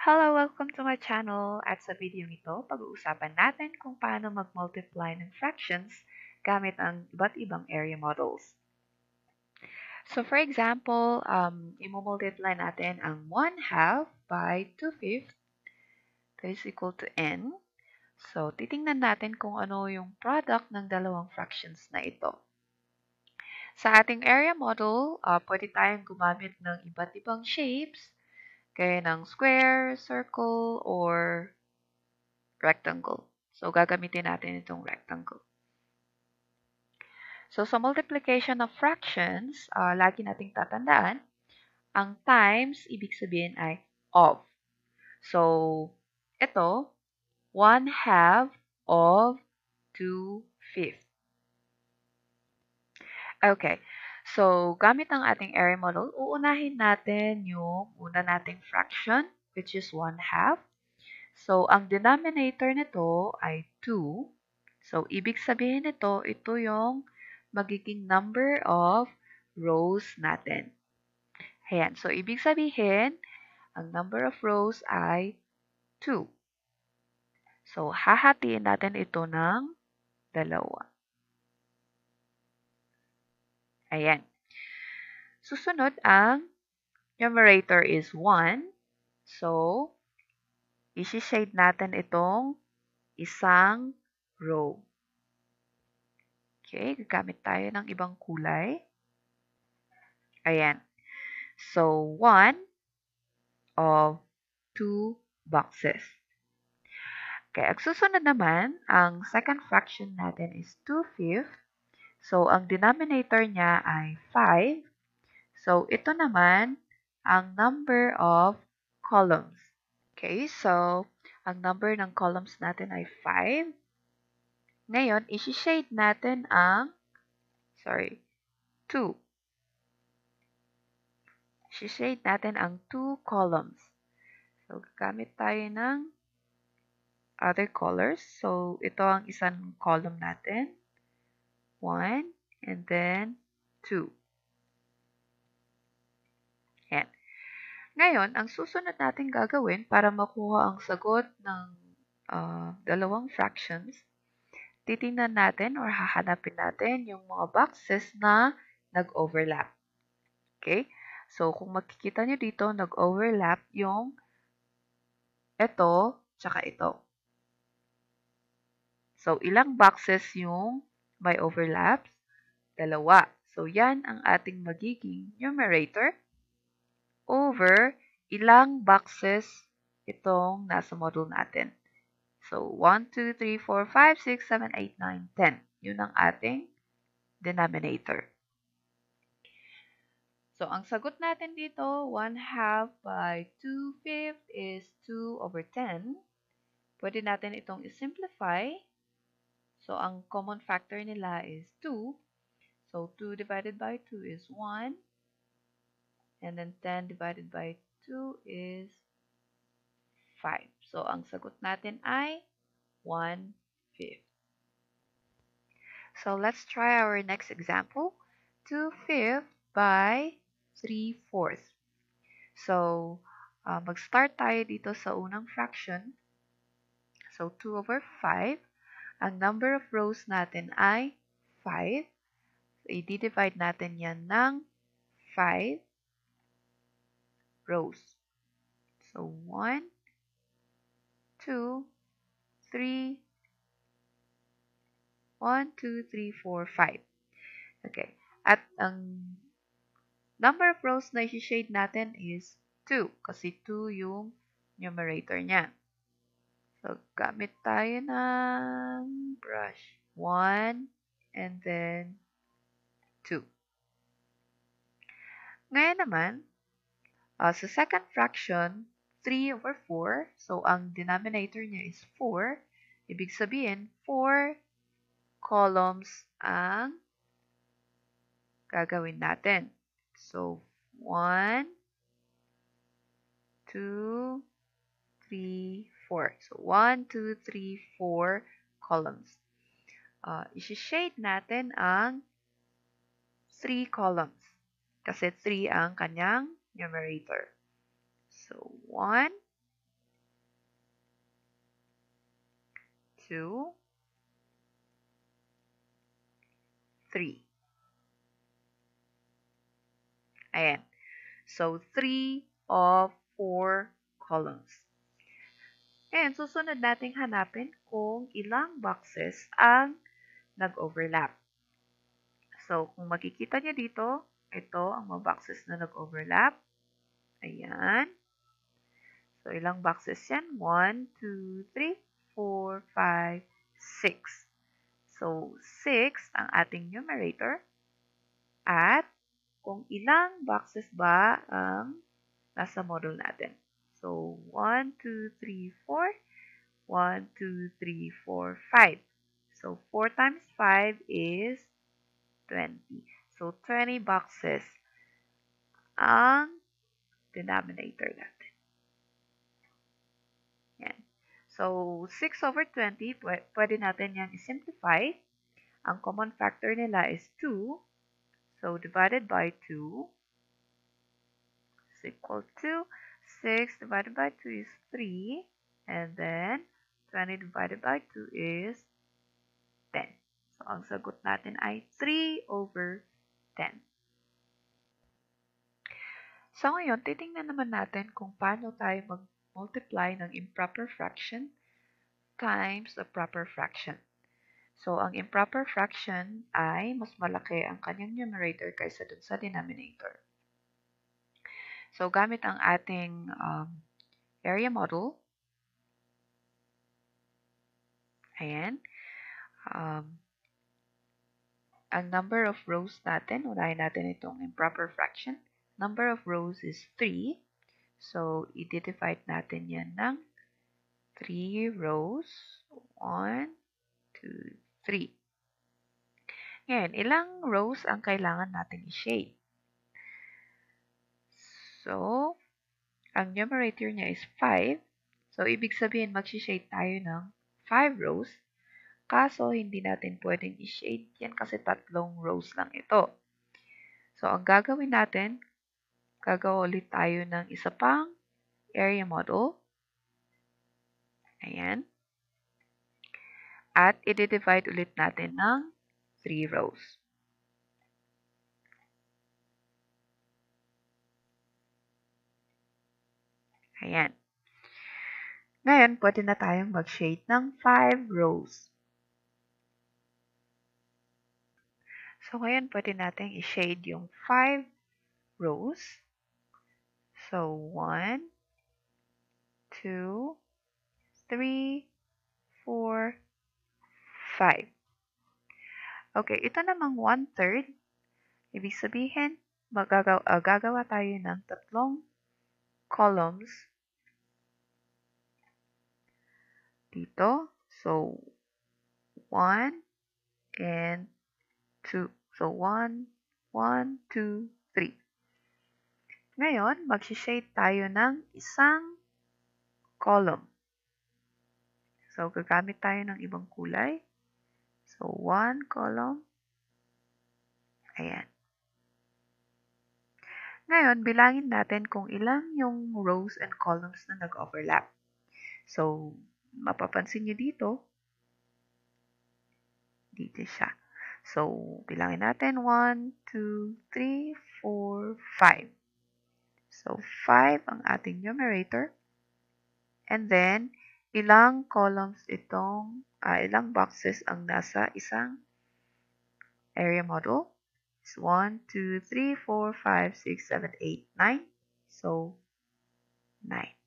Hello, welcome to my channel. At sa video ito, pag-uusapan natin kung paano mag-multiply ng fractions gamit ang iba't ibang area models. So for example, i-multiply natin ang 1/2 by 2/5 that is equal to n. So titingnan natin kung ano yung product ng dalawang fractions na ito. Sa ating area model, pwede tayong gumamit ng iba't ibang shapes gaya ng square, circle, or rectangle. So, gagamitin natin itong rectangle. So, sa multiplication of fractions, lagi nating tatandaan, ang times, ibig sabihin ay of. So, ito, 1/2 of 2/5. Okay. So, gamit ang ating area model, uunahin natin yung una nating fraction, which is 1/2. So, ang denominator nito ay 2. So, ibig sabihin nito, ito yung magiging number of rows natin. Ayan. So, ibig sabihin, ang number of rows ay 2. So, hahatiin natin ito ng dalawa. Ayan. Susunod, ang numerator is 1. So, isi-shade natin itong isang row. Okay, gagamit tayo ng ibang kulay. Ayan. So, 1 of 2 boxes. Okay, ang susunod naman, ang second fraction natin is 2/5. So, ang denominator niya ay 5. So, ito naman ang number of columns. Okay, so, ang number ng columns natin ay 5. Ngayon, isi-shade natin ang, 2. Isi-shade natin ang 2 columns. So, gagamit tayo ng other colors. So, ito ang isang column natin. 1, and then 2. Yan. Ngayon, ang susunod natin gagawin para makuha ang sagot ng dalawang fractions, titingnan natin or hahanapin natin yung mga boxes na nag-overlap. Okay? So, kung makikita nyo dito, nag-overlap yung ito, tsaka ito. So, ilang boxes yung may overlaps? Dalawa. So, yan ang ating magiging numerator over ilang boxes itong nasa model natin. So, 1, 2, 3, 4, 5, 6, 7, 8, 9, 10. Yun ang ating denominator. So, ang sagot natin dito, 1/2 by 2/5 is 2 over 10. Pwede natin itong i-simplify. So, ang common factor nila is 2. So, 2 divided by 2 is 1. And then 10 divided by 2 is 5. So, ang sagot natin ay 1/5. So, let's try our next example. 2/5 by 3/4. So, mag-start tayo dito sa unang fraction. So, 2 over 5. Ang number of rows natin ay 5. So, i-divide natin yan ng 5 rows. So, 1, 2, 3, 1, 2, 3, 4, 5. Okay. At ang number of rows na i-shade natin is 2 kasi 2 yung numerator niya. So, gamit tayo ng brush. 1 and then 2. Ngayon naman, sa second fraction, 3 over 4. So, ang denominator niya is 4. Ibig sabihin, 4 columns ang gagawin natin. So, 1, 2, 3, 4. So, 1, 2, 3, 4 columns. Isi-shade natin ang 3 columns kasi 3 ang kanyang numerator. So, 1, 2, 3. Ayan. So, 3 of 4 columns. And susunod nating hanapin kung ilang boxes ang nag-overlap. So, kung makikita niyo dito, ito ang mga boxes na nag-overlap. Ayan. So, ilang boxes yan? 1, 2, 3, 4, 5, 6. So, 6 ang ating numerator. At kung ilang boxes ba ang nasa model natin. So, 1, 2, 3, 4. 1, 2, 3, 4, 5. So, 4 times 5 is 20. So, 20 boxes ang denominator natin. Yan. So, 6 over 20, pwede natin yan i-simplify. Ang common factor nila is 2. So, divided by 2 is equal to 6 divided by 2 is 3. And then, 20 divided by 2 is 10. So, ang sagot natin ay 3 over 10. So, ngayon, titingnan naman natin kung paano tayo mag-multiply ng improper fraction times a proper fraction. So, ang improper fraction ay mas malaki ang kanyang numerator kaysa dun sa denominator. So, gamit ang ating area model, ayan, ang number of rows natin, unahin natin itong improper fraction. Number of rows is 3. So, i-divide natin yan ng 3 rows. 1, 2, 3. Ngayon, ilang rows ang kailangan natin i-shade? So, ang numerator niya is 5. So, ibig sabihin, mag-shade tayo ng 5 rows. Kaso, hindi natin pwedeng i-shade yan kasi 3 rows lang ito. So, ang gagawin natin, gagawa ulit tayo ng isa pang area model. Ayan. At i-divide ulit natin ng 3 rows. Ayan. Ngayon, pwede na tayong mag-shade ng 5 rows. So, ngayon, pwede natin i-shade yung 5 rows. So, 1, 2, 3, 4, 5. Okay, ito namang 1/3. Ibig sabihin, gagawa tayo ng 3 columns dito. So, 1 and 2. So, 1, 1, 2, 3. Ngayon, mag-shade tayo ng isang column. So, gagamit tayo ng ibang kulay. So, 1 column. Ayan. Ngayon, bilangin natin kung ilang yung rows and columns na nag-overlap. So, mapapansin nyo dito siya. So, bilangin natin 1, 2, 3, 4, 5. So, 5 ang ating numerator. And then, ilang columns ilang boxes ang nasa isang area model? Is 1, 2, 3, 4, 5, 6, 7, 8, 9. So, 9.